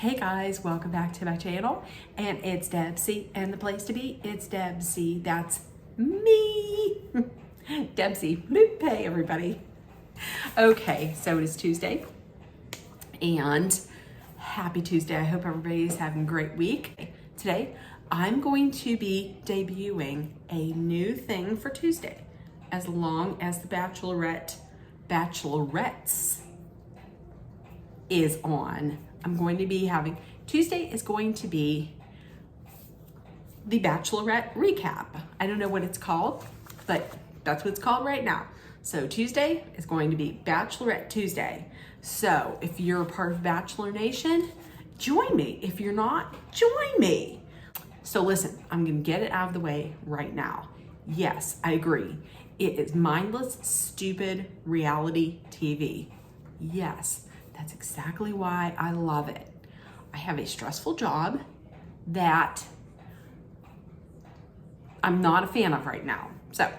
Hey guys, welcome back to my channel, and it's Debsy, and the place to be, it's Debsy, that's me, Debsy, bloop, hey everybody. Okay, so it is Tuesday, and happy Tuesday. I hope everybody's having a great week. Today, I'm going to be debuting a new thing for Tuesday, as long as the Bachelorettes is on. I'm going to be having, Tuesday is going to be the Bachelorette recap. I don't know what it's called, but that's what it's called right now. So Tuesday is going to be Bachelorette Tuesday. So if you're a part of Bachelor Nation, join me. If you're not, join me. So listen, I'm gonna get it out of the way right now. Yes, I agree. It is mindless, stupid reality TV. Yes. That's exactly why I love it. I have a stressful job that I'm not a fan of right now. So,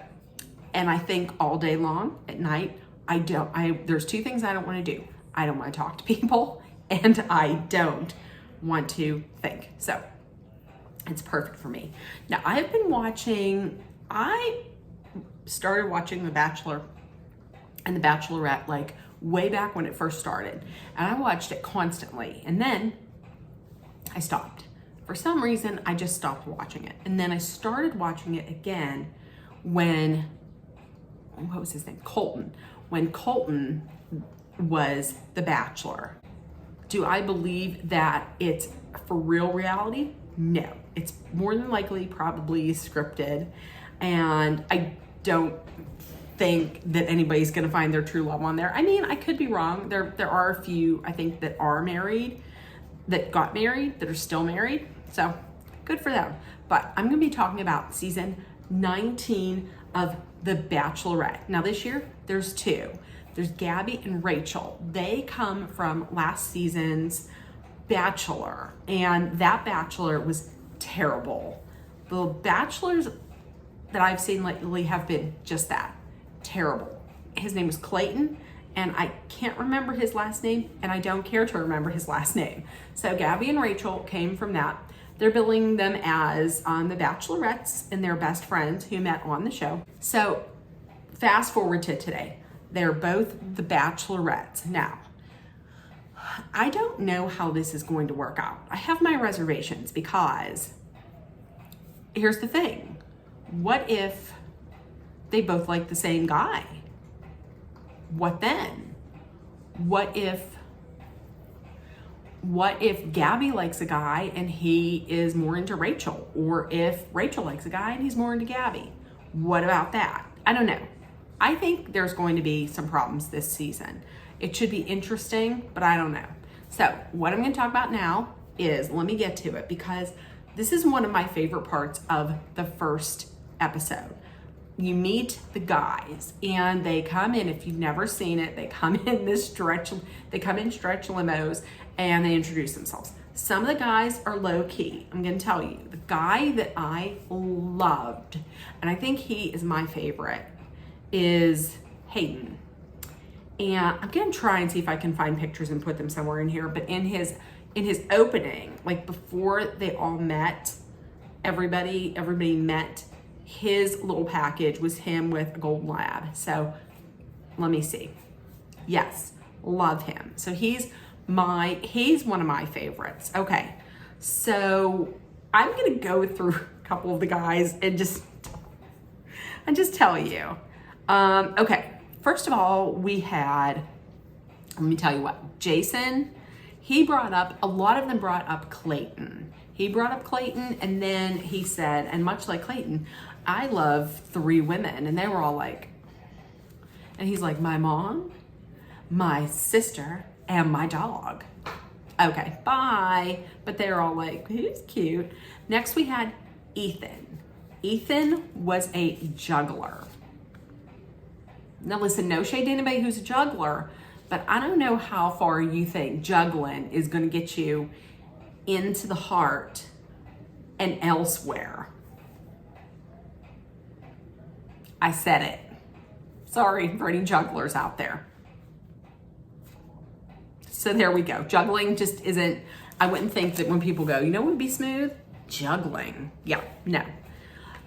and I think all day long at night, there's two things I don't want to do. I don't want to talk to people, and I don't want to think. So it's perfect for me. Now I started watching The Bachelor and The Bachelorette like way back when it first started, and I watched it constantly, and then I stopped. For some reason, I just stopped watching it, and then I started watching it again when, what was his name? Colton. When Colton was the Bachelor. Do I believe that it's for real reality? No. It's more than likely probably scripted, and I don't think that anybody's gonna find their true love on there. I mean, I could be wrong. There are a few, I think, that are married, that got married, that are still married. So good for them. But I'm gonna be talking about season 19 of The Bachelorette. Now this year, there's two. There's Gabby and Rachel. They come from last season's Bachelor, and that Bachelor was terrible. The Bachelors that I've seen lately have been just that. Terrible. His name was Clayton, and I can't remember his last name, and I don't care to remember his last name. So Gabby and Rachel came from that. They're billing them as the Bachelorettes, and they're best friends who met on the show. So fast forward to today. They're both the Bachelorettes. Now, I don't know how this is going to work out. I have my reservations because here's the thing. What if they both like the same guy? What then? What if Gabby likes a guy and he is more into Rachel? Or if Rachel likes a guy and he's more into Gabby? What about that? I don't know. I think there's going to be some problems this season. It should be interesting, but I don't know. So what I'm going to talk about now is, let me get to it, because this is one of my favorite parts of the first episode. You meet the guys, and they come in, if you've never seen it, they come in stretch limos, and they introduce themselves. Some of the guys are low key. I'm gonna tell you, the guy that I loved, and I think he is my favorite, is Hayden. And I'm gonna try and see if I can find pictures and put them somewhere in here, but in his opening, like before they all met, everybody met, his little package was him with a gold lab. So let me see. Yes, love him. So he's one of my favorites. Okay, so I'm gonna go through a couple of the guys and just tell you. Okay, first of all, let me tell you what, Jason, a lot of them brought up Clayton. He brought up Clayton, and then he said, and much like Clayton, I love 3 women. And they were all like, and he's like, my mom, my sister, and my dog. Okay, bye. But they were all like, he's cute. Next we had Ethan. Ethan was a juggler. Now listen, no shade to anybody who's a juggler, but I don't know how far you think juggling is gonna get you into the heart and elsewhere. I said it. Sorry for any jugglers out there. So there we go. Juggling just isn't, I wouldn't think that when people go, you know what would be smooth? Juggling. Yeah, no.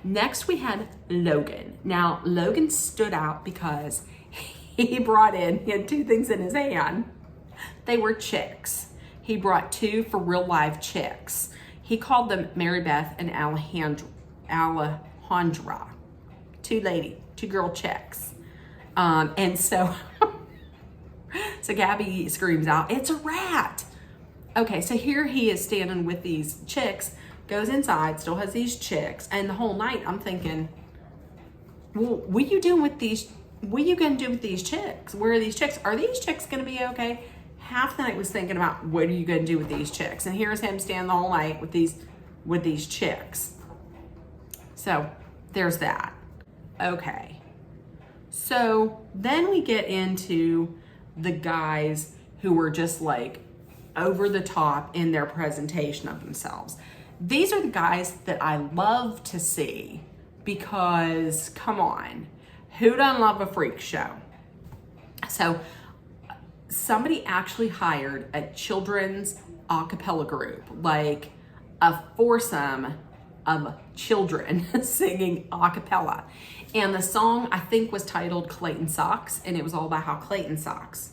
Next we had Logan. Now Logan stood out because he had 2 things in his hand. They were chicks. He brought 2 for real live chicks. He called them Mary Beth and Alejandra. 2 girl chicks. And so, so Gabby screams out, "It's a rat." Okay, so here he is standing with these chicks, goes inside, still has these chicks, and the whole night I'm thinking, well, what are you doing with these? What are you gonna do with these chicks? Where are these chicks? Are these chicks gonna be okay? Half the night was thinking about what are you gonna do with these chicks? And here's him standing the whole night with these chicks. So there's that. Okay. So then we get into the guys who were just like over the top in their presentation of themselves. These are the guys that I love to see because, come on, who doesn't love a freak show? So somebody actually hired a children's a cappella group, like a foursome of children singing a cappella. And the song, I think, was titled Clayton Sucks, and it was all about how Clayton sucks.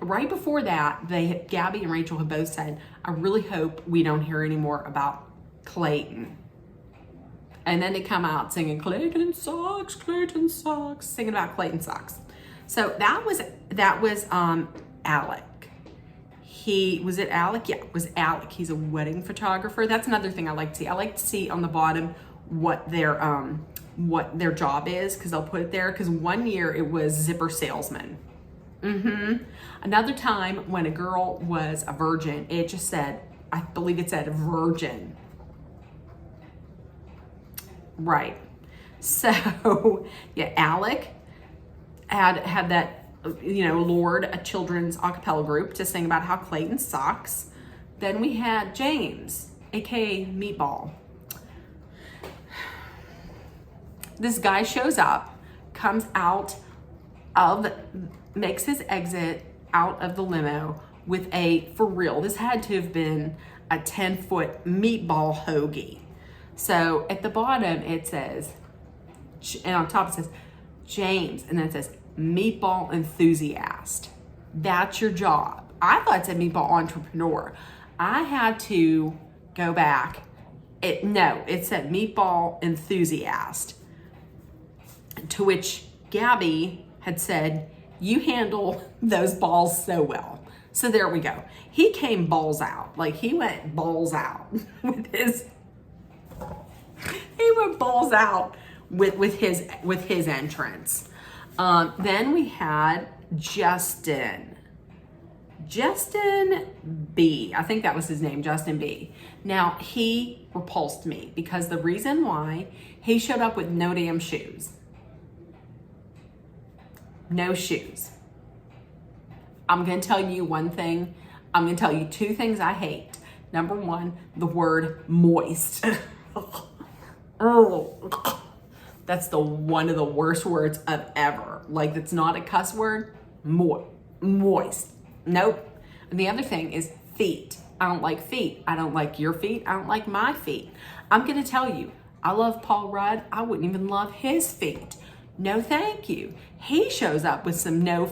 Right before that, Gabby and Rachel have both said, I really hope we don't hear any more about Clayton. And then they come out singing Clayton sucks, singing about Clayton sucks. So that was Alec. Was it Alec? Yeah, it was Alec. He's a wedding photographer. That's another thing I like to see. I like to see on the bottom what their job is, because they'll put it there. Because one year it was zipper salesman. Another time when a girl was a virgin, it just said, I believe it said virgin. Right. So yeah, Alec had that, lured a children's a cappella group to sing about how Clayton sucks. Then we had James, aka Meatball. This guy shows up, comes out makes his exit out of the limo with this had to have been a 10-foot meatball hoagie. So at the bottom it says, and on top it says James, and then it says meatball enthusiast. That's your job. I thought it said meatball entrepreneur. I had to go back. It said meatball enthusiast. To which Gabby had said, you handle those balls so well. So there we go. He came balls out. Like he went balls out with his entrance. Then we had Justin B. I think that was his name, Justin B. Now he repulsed me because the reason why, he showed up with no damn shoes. No shoes. I'm going to tell you one thing. I'm going to tell you 2 things I hate. Number 1, the word moist. Oh, that's one of the worst words of ever. Like, it's not a cuss word. Moist. Nope. And the other thing is feet. I don't like feet. I don't like your feet. I don't like my feet. I'm going to tell you, I love Paul Rudd. I wouldn't even love his feet. No, thank you. He shows up with some no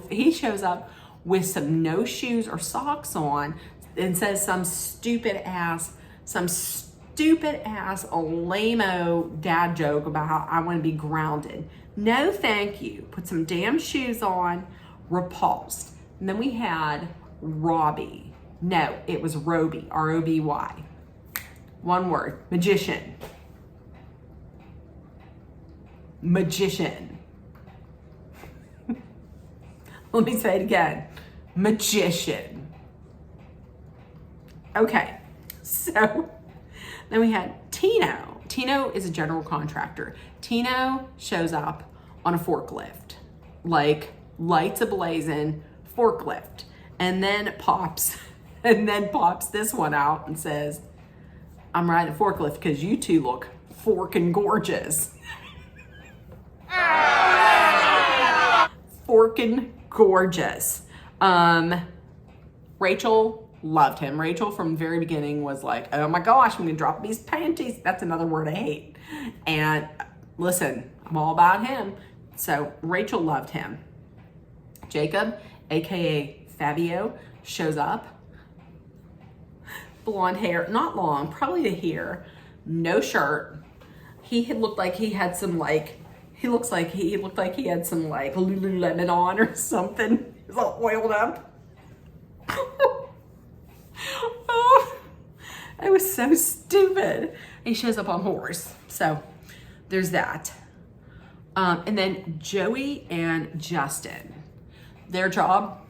shoes or socks on and says some stupid ass lame-o dad joke about how I want to be grounded. No, thank you. Put some damn shoes on. Repulsed. And then we had Robbie. No, it was Roby. R-O-B-Y. One word. Magician. Let me say it again. Magician. Okay, so then we had Tino. Tino is a general contractor. Tino shows up on a forklift, like lights ablazing forklift, and then pops this one out and says, I'm riding a forklift because you two look forkin' gorgeous. Forkin' gorgeous. Rachel loved him. Rachel from the very beginning was like, oh my gosh, I'm gonna drop these panties. That's another word I hate. And listen, I'm all about him. So Rachel loved him. Jacob, AKA Fabio, shows up. Blonde hair, not long, probably to here, no shirt. He had looked like he had some like, he looked like he had some like Lululemon on or something. He was all oiled up. Oh, it was so stupid. He shows up on horse. So there's that. And then Joey and Justin, their job,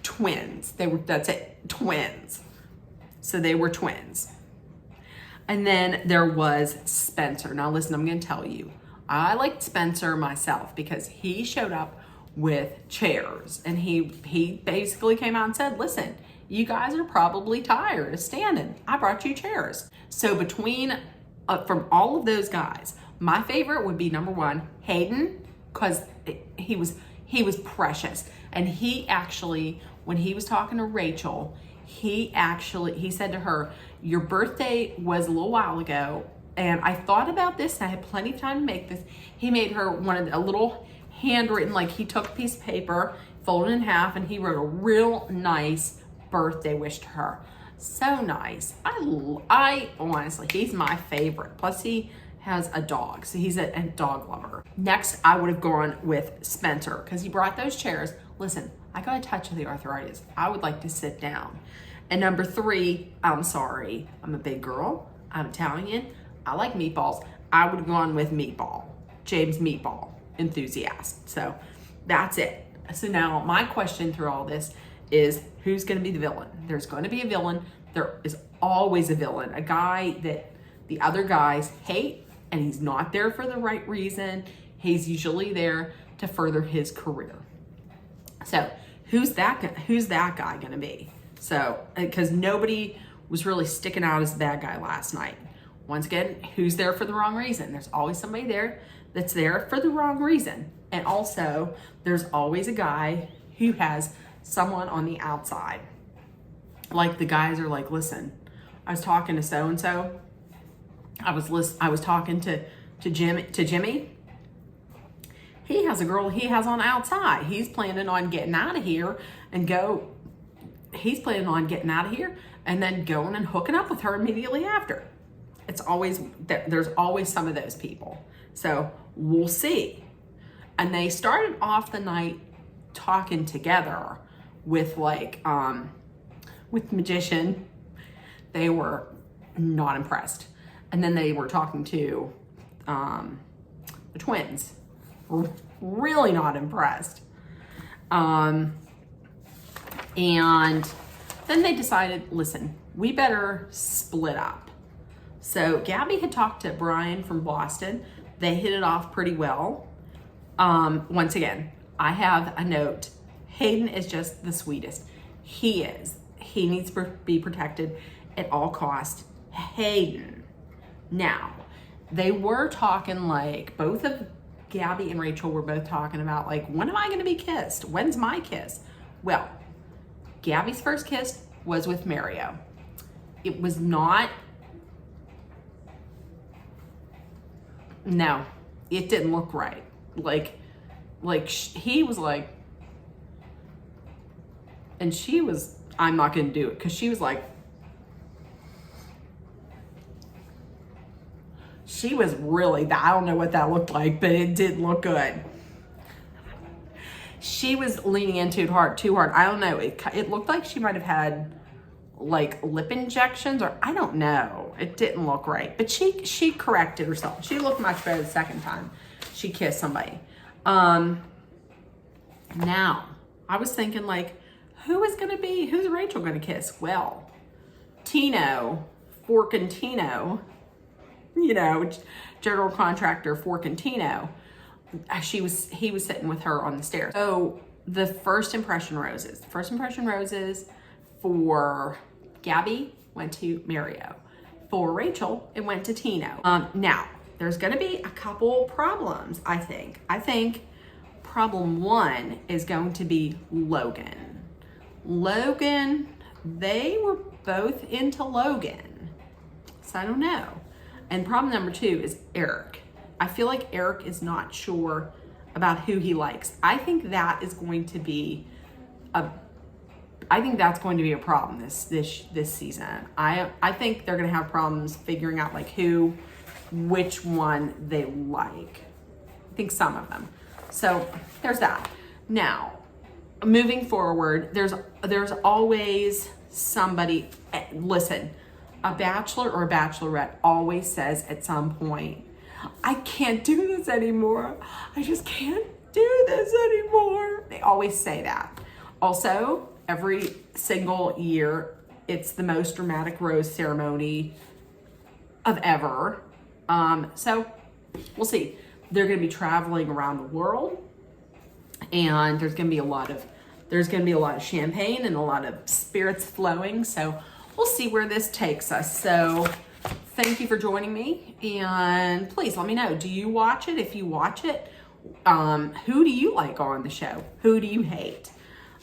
twins. That's it, twins. So they were twins. And then there was Spencer. Now listen, I'm gonna tell you, I liked Spencer myself because he showed up with chairs, and he basically came out and said, listen, you guys are probably tired of standing. I brought you chairs. So between, from all of those guys, my favorite would be number one, Hayden, because he was precious. And he actually, when he was talking to Rachel, he said to her, your birthday was a little while ago, and I thought about this, and I had plenty of time to make this. He made her a little handwritten, like he took a piece of paper, folded in half, and he wrote a real nice birthday wish to her. So nice. I honestly, he's my favorite. Plus he has a dog, so he's a dog lover. Next, I would have gone with Spencer because he brought those chairs. Listen, I got a touch of the arthritis. I would like to sit down. And number three, I'm sorry, I'm a big girl, I'm Italian, I like meatballs. I would have gone with Meatball, James Meatball enthusiast. So that's it. So now my question through all this is, who's gonna be the villain? There's gonna be a villain. There is always a villain, a guy that the other guys hate, and he's not there for the right reason. He's usually there to further his career. So who's that guy gonna be? So, because nobody was really sticking out as a bad guy last night. Once again, who's there for the wrong reason? There's always somebody there that's there for the wrong reason. And also, there's always a guy who has someone on the outside. Like the guys are like, listen, I was talking to so-and-so. I was talking to Jimmy. He has a girl he has on outside. He's planning on getting out of here and then going and hooking up with her immediately after. There's always some of those people. So we'll see. And they started off the night talking together with with Magician. They were not impressed. And then they were talking to the twins. Really not impressed. And then they decided, listen, we better split up. So Gabby had talked to Brian from Boston. They hit it off pretty well. Once again, I have a note. Hayden is just the sweetest. He is. He needs to be protected at all costs. Hayden. Now, they were talking like, both of Gabby and Rachel were both talking about like, when am I going to be kissed? When's my kiss? Well, Gabby's first kiss was with Mario. It was not, no, it didn't look right. He was like, and she was, I'm not going to do it, because she was like, she was really, I don't know what that looked like, but it didn't look good. She was leaning into it too hard. I don't know. It looked like she might have had like lip injections, or I don't know. It didn't look right, but she corrected herself. She looked much better the second time she kissed somebody. Now I was thinking like, who's Rachel gonna kiss? Well, Tino, Forkin Tino, general contractor Forkin Tino. He was sitting with her on the stairs. So the first impression roses. First impression roses for Gabby went to Mario. For Rachel, it went to Tino. Now, there's gonna be a couple problems, I think. I think problem one is going to be Logan. Logan they were both into Logan. So I don't know. And problem number 2 is Eric. I feel like Eric is not sure about who he likes. I think that is going to be a problem this season. I think they're gonna have problems figuring out like which one they like. I think some of them. So there's that. Now, moving forward, there's always somebody. Listen, a bachelor or a bachelorette always says at some point, I can't do this anymore. I just can't do this anymore. They always say that. Also, every single year, it's the most dramatic rose ceremony of ever. So we'll see. They're going to be traveling around the world, and there's going to be a lot of champagne and a lot of spirits flowing. So we'll see where this takes us. So thank you for joining me, and please let me know. Do you watch it? If you watch it, who do you like on the show? Who do you hate?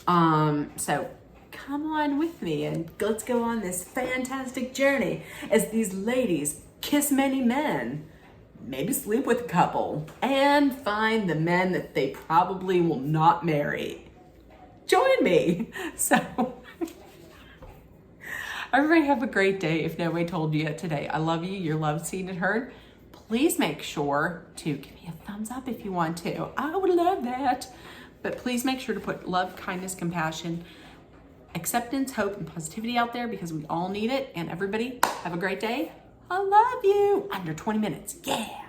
So come on with me and let's go on this fantastic journey as these ladies kiss many men, maybe sleep with a couple, and find the men that they probably will not marry. Join me. So everybody have a great day. If nobody told you yet today, I love you. You're loved, seen, and heard. Please make sure to give me a thumbs up if you want to. I would love that. But please make sure to put love, kindness, compassion, acceptance, hope, and positivity out there because we all need it. And everybody, have a great day. I love you. Under 20 minutes. Yeah.